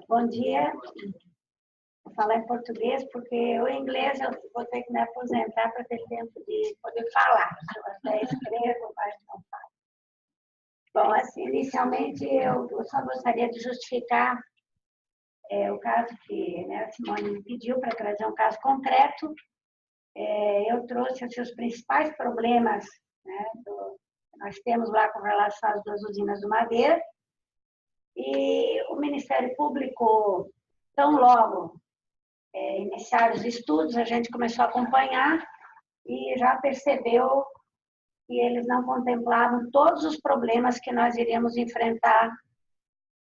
Bom dia. Vou falar em português porque o inglês eu vou ter que me aposentar para ter tempo de poder falar. Eu até escrevo, mas não falo. Bom, assim, inicialmente eu só gostaria de justificar o caso que, né, a Simone me pediu para trazer um caso concreto. Eu trouxe assim, os principais problemas, né, que nós temos lá com relação às duas usinas do Madeira. E o Ministério Público, tão logo iniciar os estudos, a gente começou a acompanhar e já percebeu que eles não contemplavam todos os problemas que nós iríamos enfrentar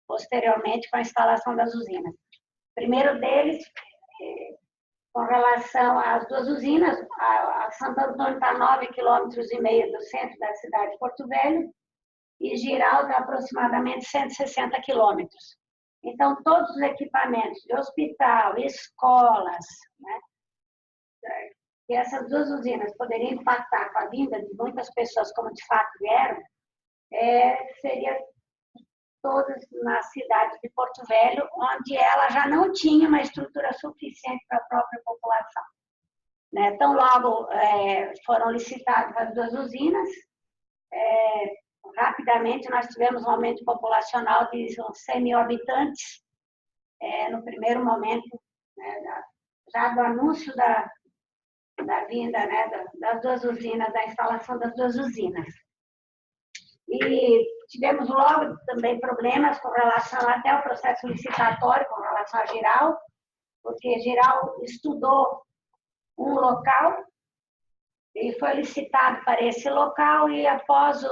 posteriormente com a instalação das usinas. O primeiro deles, com relação às duas usinas, a Santo Antônio está a 9,5 km do centro da cidade de Porto Velho e Girau está aproximadamente 160 quilômetros. Então, todos os equipamentos de hospital, escolas, né, que essas duas usinas poderiam impactar com a vinda de muitas pessoas, como de fato vieram, seria todas na cidade de Porto Velho, onde ela já não tinha uma estrutura suficiente para a própria população. Então, logo foram licitadas as duas usinas, rapidamente nós tivemos um aumento populacional de uns 100 mil habitantes, no primeiro momento, né, já do anúncio da vinda, né, das duas usinas, da instalação das duas usinas. E tivemos logo também problemas com relação até ao processo licitatório, com relação a Girau, porque Girau estudou um local e foi licitado para esse local e após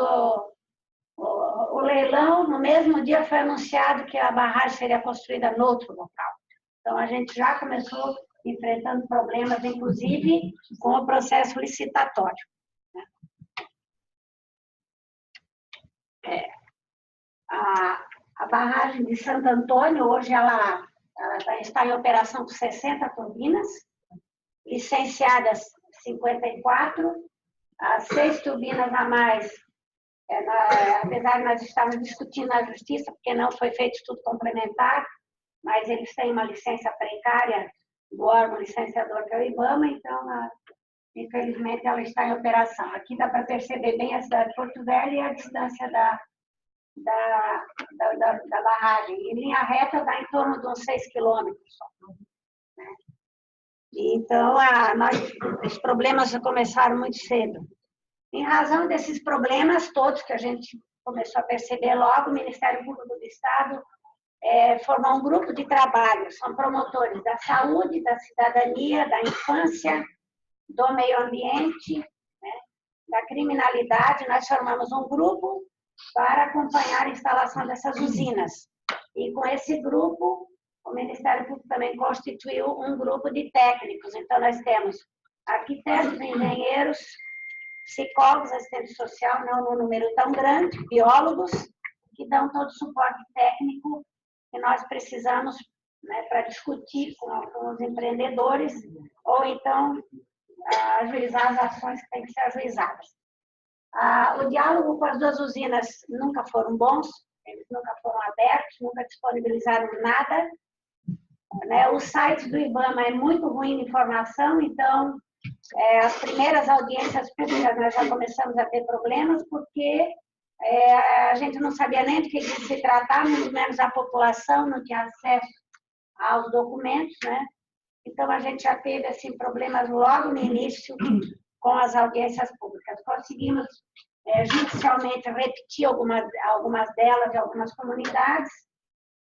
o leilão, no mesmo dia foi anunciado que a barragem seria construída em outro local. Então, a gente já começou enfrentando problemas, inclusive, com o processo licitatório. A barragem de Santo Antônio, hoje, ela está em operação com 60 turbinas, licenciadas 54, as 6 turbinas a mais, apesar de nós estarmos discutindo na justiça, porque não foi feito estudo complementar, mas eles têm uma licença precária do órgão licenciador, que é o IBAMA, então, infelizmente, ela está em operação. Aqui dá para perceber bem a cidade de Porto Velho e a distância da barragem. Em linha reta dá em torno de uns 6 quilômetros. Né? Então, os problemas já começaram muito cedo. Em razão desses problemas todos que a gente começou a perceber logo, o Ministério Público do Estado formou um grupo de trabalho. São promotores da saúde, da cidadania, da infância, do meio ambiente, né, da criminalidade. Nós formamos um grupo para acompanhar a instalação dessas usinas. E com esse grupo, o Ministério Público também constituiu um grupo de técnicos. Então, nós temos arquitetos, engenheiros, psicólogos, assistente social, não num número tão grande, biólogos, que dão todo o suporte técnico que nós precisamos, né, para discutir com os empreendedores ou então ajuizar as ações que têm que ser ajuizadas. O diálogo com as duas usinas nunca foram bons, eles nunca foram abertos, nunca disponibilizaram nada. Né? O site do IBAMA é muito ruim de informação, então as primeiras audiências públicas nós já começamos a ter problemas, porque a gente não sabia nem do que se tratava, muito menos a população não tinha acesso aos documentos, né? Então, a gente já teve assim, problemas logo no início com as audiências públicas. Conseguimos judicialmente repetir algumas delas em algumas comunidades,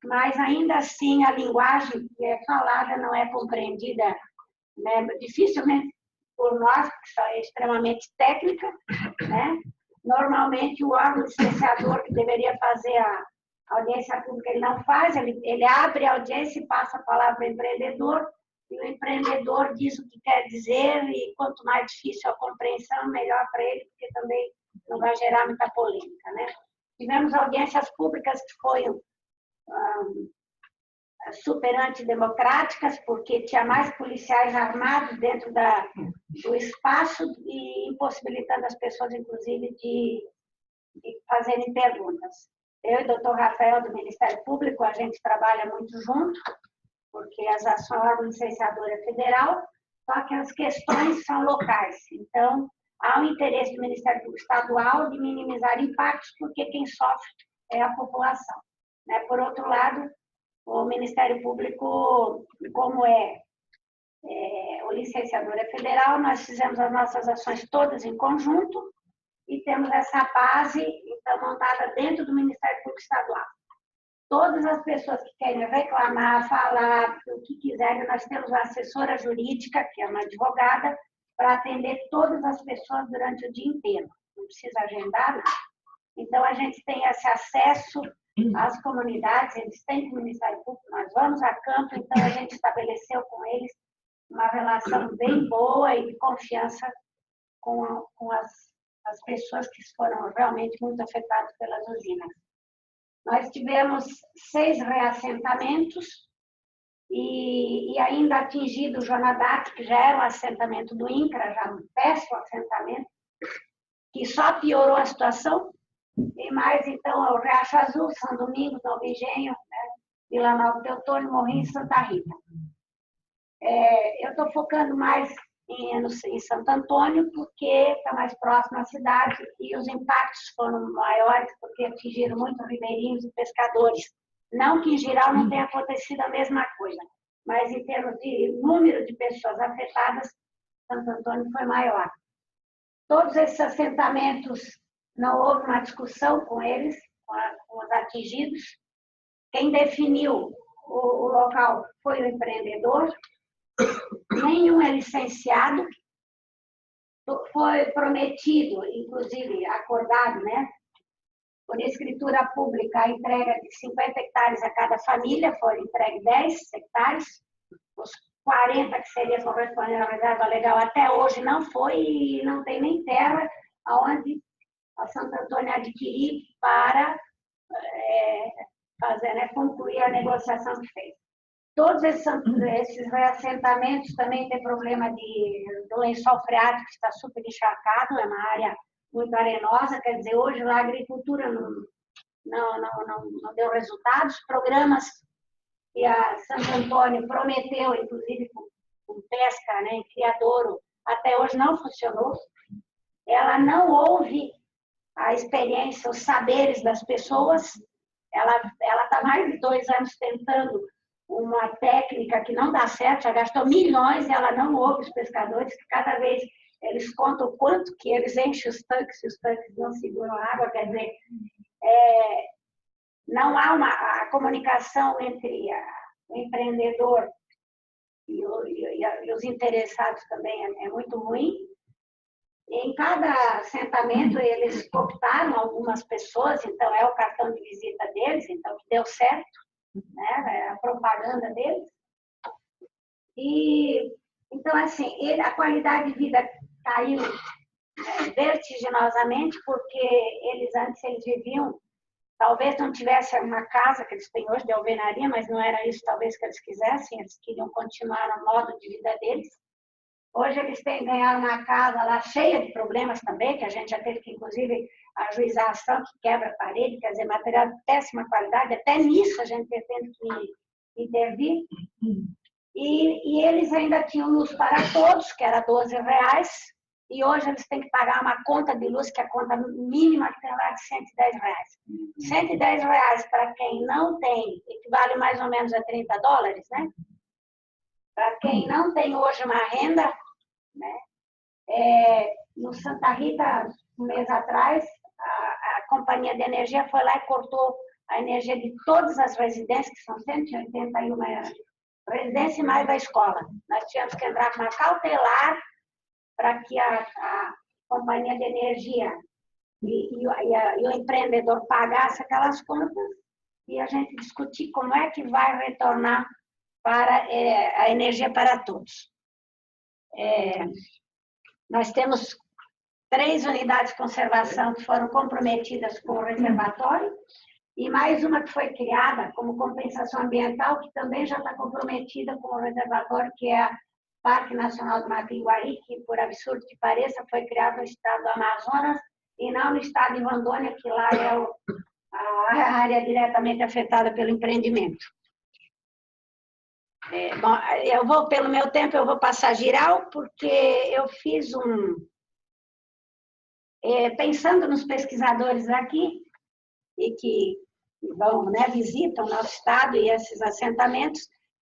mas ainda assim a linguagem que é falada não é compreendida, né? Dificilmente por nós, que é extremamente técnica, né? Normalmente, o órgão licenciador que deveria fazer a audiência pública, ele não faz, ele abre a audiência e passa a palavra para o empreendedor, e o empreendedor diz o que quer dizer, e quanto mais difícil a compreensão, melhor para ele, porque também não vai gerar muita polêmica. Né? Tivemos audiências públicas que foram super antidemocráticas, porque tinha mais policiais armados dentro do espaço e impossibilitando as pessoas, inclusive, de fazerem perguntas. Eu e o doutor Rafael, do Ministério Público, a gente trabalha muito junto, porque as ações da licenciadora federal, só que as questões são locais. Então, há um interesse do Ministério Público Estadual de minimizar impactos, porque quem sofre é a população. Né? Por outro lado, o Ministério Público, como o licenciadora federal, nós fizemos as nossas ações todas em conjunto e temos essa base então, montada dentro do Ministério Público Estadual. Todas as pessoas que querem reclamar, falar, o que quiserem, nós temos uma assessora jurídica, que é uma advogada, para atender todas as pessoas durante o dia inteiro. Não precisa agendar nada. Então, a gente tem esse acesso às comunidades, eles têm com o Ministério Público, nós vamos a campo, então a gente estabeleceu com eles uma relação bem boa e de confiança com as pessoas que foram realmente muito afetadas pelas usinas. Nós tivemos 6 reassentamentos e ainda atingido o Jonadat, que já era um assentamento do INCRA, já um péssimo assentamento, que só piorou a situação. E mais, então, o Riacho Azul, São Domingos, Novo Engenho, né? Vila Nova Teutônio, Morrinho e Santa Rita. Eu estou focando mais em Santo Antônio, porque está mais próximo à cidade e os impactos foram maiores, porque atingiram muito ribeirinhos e pescadores. Não que, em geral, não tenha acontecido a mesma coisa, mas em termos de número de pessoas afetadas, Santo Antônio foi maior. Todos esses assentamentos, não houve uma discussão com eles, com os atingidos. Quem definiu o local foi o empreendedor. Nenhum é licenciado. Foi prometido, inclusive acordado, né, por escritura pública, a entrega de 50 hectares a cada família, foram entregues 10 hectares. Os 40 que seria correspondendo à reserva legal até hoje não foi e não tem nem terra onde a Santo Antônio adquirir para fazer, né, concluir a negociação que fez. Todos esses reassentamentos também têm problema do lençol freático, que está super encharcado, é uma área muito arenosa, quer dizer, hoje lá a agricultura não deu resultados. Programas que a Santo Antônio prometeu, inclusive com pesca, né, em criadouro, até hoje não funcionou. Ela não ouve a experiência, os saberes das pessoas. Ela está mais de 2 anos tentando uma técnica que não dá certo, já gastou milhões e ela não ouve os pescadores, que cada vez eles contam o quanto que eles enchem os tanques não seguram a água, quer dizer, não há a comunicação entre o empreendedor e os interessados também é muito ruim. Em cada assentamento, eles cooptaram algumas pessoas, então é o cartão de visita deles, então que deu certo, né, a propaganda deles. E, então, assim, a qualidade de vida caiu, né, vertiginosamente, porque antes eles viviam, talvez não tivessem uma casa que eles têm hoje de alvenaria, mas não era isso talvez que eles quisessem, eles queriam continuar no modo de vida deles. Hoje eles ganharam uma casa lá cheia de problemas também, que a gente já teve que, inclusive, ajuizar a ação que quebra a parede, quer dizer, material de péssima qualidade, até nisso a gente teve que intervir. E eles ainda tinham luz para todos, que era R$12, e hoje eles têm que pagar uma conta de luz, que é a conta mínima que tem lá de R$110. R$110 para quem não tem, equivale mais ou menos a $30, né? Para quem não tem hoje uma renda, né? No Santa Rita, um mês atrás, a companhia de energia foi lá e cortou a energia de todas as residências, que são 181 residências mais da escola. Nós tínhamos que entrar com uma cautelar para que a companhia de energia e o empreendedor pagasse aquelas contas e a gente discutir como é que vai retornar para a energia para todos. Nós temos 3 unidades de conservação que foram comprometidas com o reservatório e mais uma que foi criada como compensação ambiental, que também já está comprometida com o reservatório, que é a Parque Nacional do Mapinguari, que, por absurdo que pareça, foi criado no estado do Amazonas e não no estado de Rondônia, que lá a área diretamente afetada pelo empreendimento. Bom, eu vou, pelo meu tempo, eu vou passar geral, porque eu fiz pensando nos pesquisadores aqui, e que vão, né, visitam o nosso estado e esses assentamentos,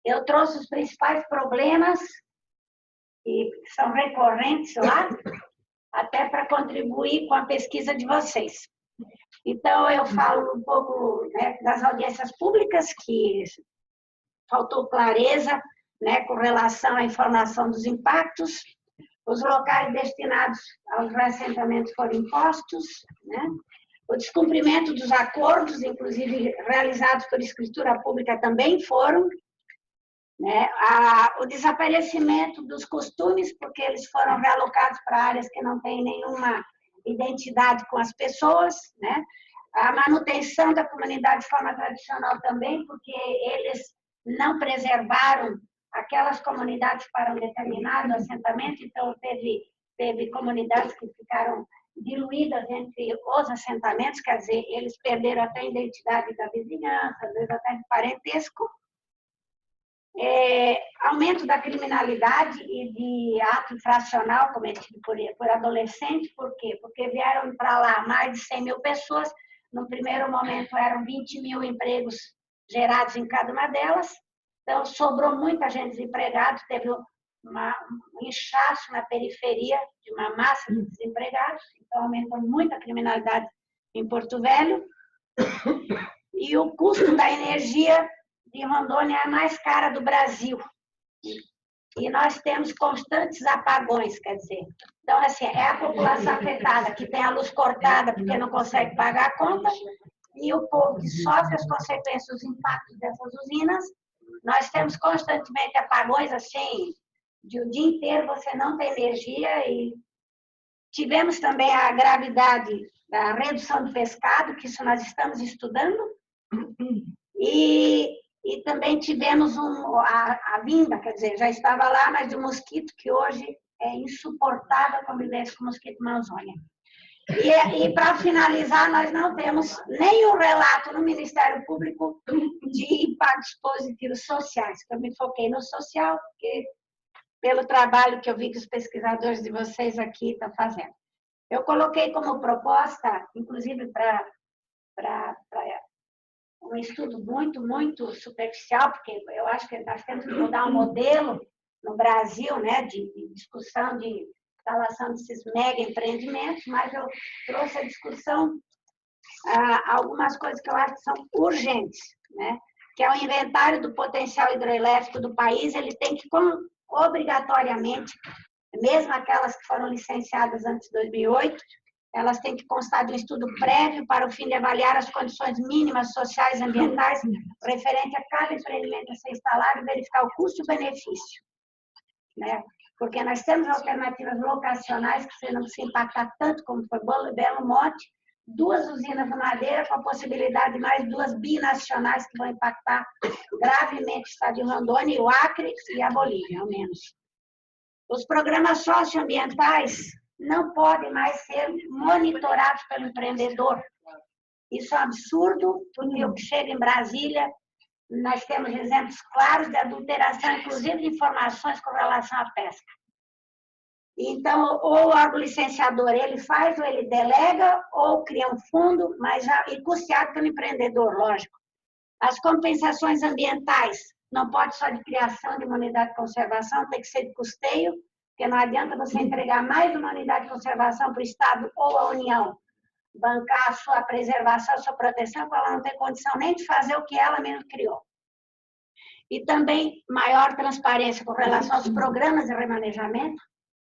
eu trouxe os principais problemas que são recorrentes lá, até para contribuir com a pesquisa de vocês. Então, eu falo um pouco, né, das audiências públicas, que faltou clareza, né, com relação à informação dos impactos, os locais destinados aos reassentamentos foram impostos, né, o descumprimento dos acordos, inclusive realizados por escritura pública, também foram, né, o desaparecimento dos costumes, porque eles foram realocados para áreas que não têm nenhuma identidade com as pessoas, né, a manutenção da comunidade de forma tradicional também, porque eles não preservaram aquelas comunidades para um determinado assentamento, então teve comunidades que ficaram diluídas entre os assentamentos, quer dizer, eles perderam até a identidade da vizinhança, às vezes até de parentesco. Aumento da criminalidade e de ato infracional cometido por adolescentes, por quê? Porque vieram para lá mais de 100 mil pessoas, no primeiro momento eram 20 mil empregos gerados em cada uma delas, então sobrou muita gente desempregada, teve um inchaço na periferia de uma massa de desempregados, então aumentou muito a criminalidade em Porto Velho, e o custo da energia de Rondônia é a mais cara do Brasil. E nós temos constantes apagões, quer dizer. Então, assim, é a população afetada que tem a luz cortada porque não consegue pagar a conta, e o povo que sofre as consequências dos impactos dessas usinas. Nós temos constantemente apagões, assim, de o dia inteiro você não tem energia, e tivemos também a gravidade da redução do pescado, que isso nós estamos estudando, e também tivemos a vinda, quer dizer, já estava lá, mas de um mosquito que hoje é insuportável a convivência com o mosquito Manzônia. E para finalizar, nós não temos nenhum relato no Ministério Público de impactos positivos sociais, que eu me foquei no social, porque pelo trabalho que eu vi que os pesquisadores de vocês aqui estão fazendo. Eu coloquei como proposta, inclusive para um estudo muito, muito superficial, porque eu acho que nós temos que mudar um modelo no Brasil, né, de discussão de instalação desses mega empreendimentos, mas eu trouxe a discussão algumas coisas que eu acho que são urgentes, né, que é o inventário do potencial hidroelétrico do país. Ele tem que, obrigatoriamente, mesmo aquelas que foram licenciadas antes de 2008, elas têm que constar de um estudo prévio para o fim de avaliar as condições mínimas sociais e ambientais referente a cada empreendimento a ser instalado e verificar o custo e o benefício, né? Porque nós temos alternativas locacionais que você não precisa impactar tanto como foi Belo Monte, 2 usinas de madeira com a possibilidade de mais 2 binacionais que vão impactar gravemente o estado de Rondônia, o Acre e a Bolívia, ao menos. Os programas socioambientais não podem mais ser monitorados pelo empreendedor. Isso é um absurdo, porque o que chega em Brasília, nós temos exemplos claros de adulteração, inclusive de informações com relação à pesca. Então, ou o órgão licenciador, ele faz ou ele delega, ou cria um fundo, mas e custeado pelo empreendedor, lógico. As compensações ambientais, não pode só de criação de uma unidade de conservação, tem que ser de custeio, porque não adianta você entregar mais uma unidade de conservação para o Estado ou a União, bancar a sua preservação, a sua proteção, porque ela não tem condição nem de fazer o que ela mesma criou. E também maior transparência com relação aos programas de remanejamento,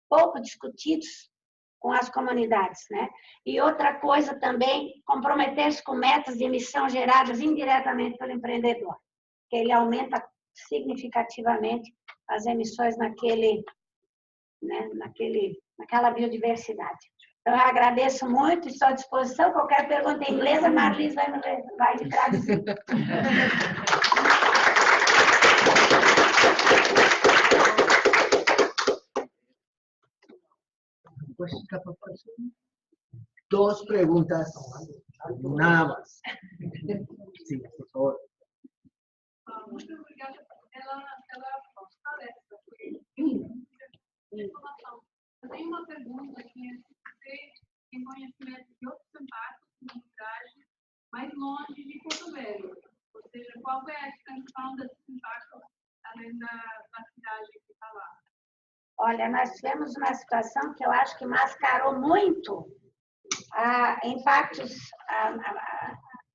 pouco discutidos com as comunidades, né? E outra coisa também, comprometer-se com metas de emissão geradas indiretamente pelo empreendedor, que ele aumenta significativamente as emissões naquela biodiversidade. Então, eu agradeço muito, estou à disposição. Qualquer pergunta em inglês, a Marlis vai me traduzir. 2 preguntas, nada más. Sí, por favor. Muito obrigada pela palestra. Foi informação. Eu tenho uma pergunta que você tem conhecimento de outros impactos de cidade mais longe de Porto Velho. Ou seja, qual é a extensão desses impactos além da cidade que está lá? Olha, nós tivemos uma situação que eu acho que mascarou muito impactos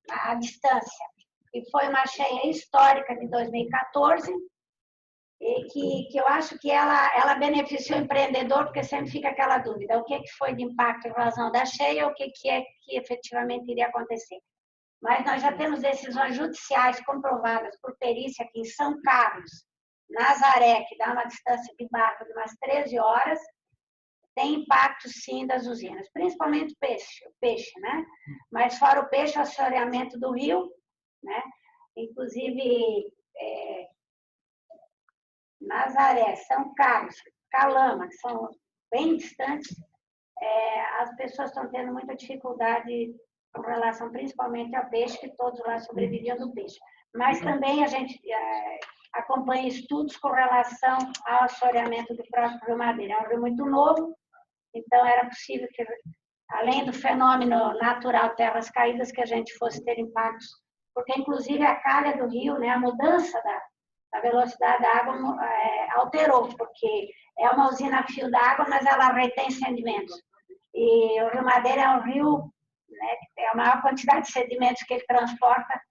à distância. E foi uma cheia histórica de 2014, e que eu acho que ela beneficiou o empreendedor, porque sempre fica aquela dúvida, o que foi de impacto em razão da cheia, o que é que efetivamente iria acontecer. Mas nós já temos decisões judiciais comprovadas por perícia aqui em São Carlos, Nazaré, que dá uma distância de barco de umas 13 horas, tem impacto sim das usinas, principalmente o peixe, né? Mas fora o peixe, o assoreamento do rio, né? Inclusive, Nazaré, São Carlos, Calama, que são bem distantes, as pessoas estão tendo muita dificuldade com relação principalmente ao peixe, que todos lá sobreviviam do peixe. Mas também a gente acompanha estudos com relação ao assoreamento do próprio Rio Madeira. É um rio muito novo, então era possível que, além do fenômeno natural terras caídas, que a gente fosse ter impactos, porque inclusive a calha do rio, né, a mudança da velocidade da água alterou, porque é uma usina a fio d'água, mas ela retém sedimentos. E o Rio Madeira é um rio, né, que tem a maior quantidade de sedimentos que ele transporta,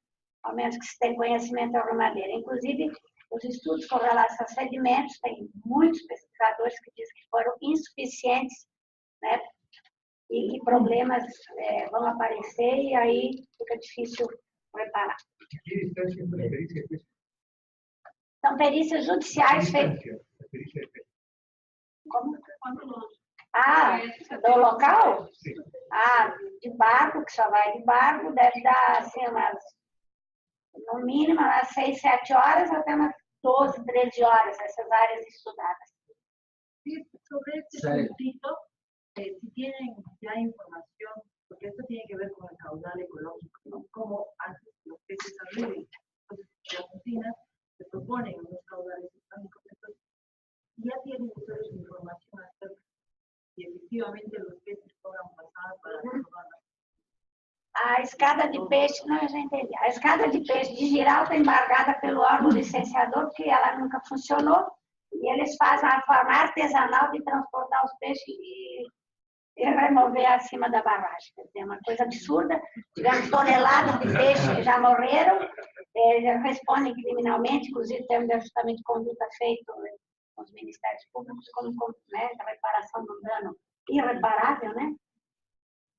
ao menos que se tem conhecimento do Rio Madeira. Inclusive, os estudos com relação a sedimentos, tem muitos pesquisadores que dizem que foram insuficientes, né, e que problemas vão aparecer e aí fica difícil reparar. Que distância entre a perícia e peixe? São perícias judiciais feitas. Como? Quanto longe? Do local? Sim. De barco, que só vai de barco, deve dar, assim, no mínimo, umas 6, 7 horas, até umas 12, 13 horas, essas áreas estudadas. Sí, sobre este puntito, si tienen ya información, porque esto tiene que ver con el caudal ecológico, ¿no? Cómo antes los peces arriba, entonces las usinas se proponen unos caudales económicos, entonces ya tienen ustedes información acerca y efectivamente los peces cobran pasada para renovarla. A escada de peixe, não, eu já entendi. A escada de peixe de Giral está embargada pelo órgão licenciador, porque ela nunca funcionou, e eles fazem a forma artesanal de transportar os peixes e remover acima da barragem. É uma coisa absurda. Tivemos toneladas de peixe que já morreram, eles respondem criminalmente, inclusive temos de ajustamento de conduta feito com os ministérios públicos, como, né, a reparação do dano irreparável, né?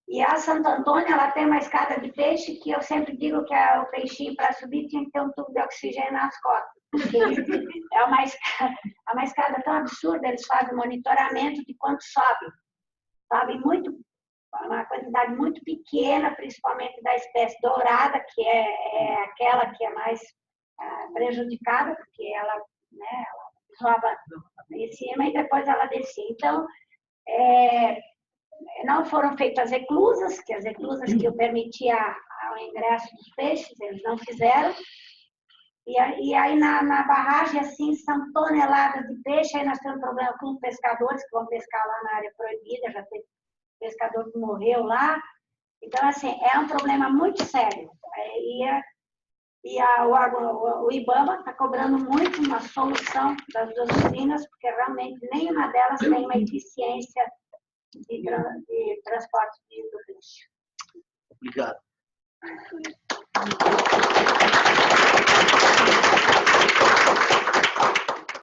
E a Santo Antônio, ela tem uma escada de peixe que eu sempre digo que o peixinho, para subir, tinha que ter um tubo de oxigênio nas costas. Porque é uma escada tão absurda, eles fazem monitoramento de quanto sobe. Sobe muito, uma quantidade muito pequena, principalmente da espécie dourada, que é aquela que é mais prejudicada, porque ela, né, ela sobe em cima e depois ela descia. Então, não foram feitas reclusas, que as reclusas que permitia o ingresso dos peixes, eles não fizeram. E aí na barragem, assim, são toneladas de peixe, aí nós temos um problema com os pescadores que vão pescar lá na área proibida, já teve pescador que morreu lá. Então, assim, é um problema muito sério. O IBAMA está cobrando muito uma solução das duas usinas, porque realmente nenhuma delas tem uma eficiência de transporte do lixo. Obrigado.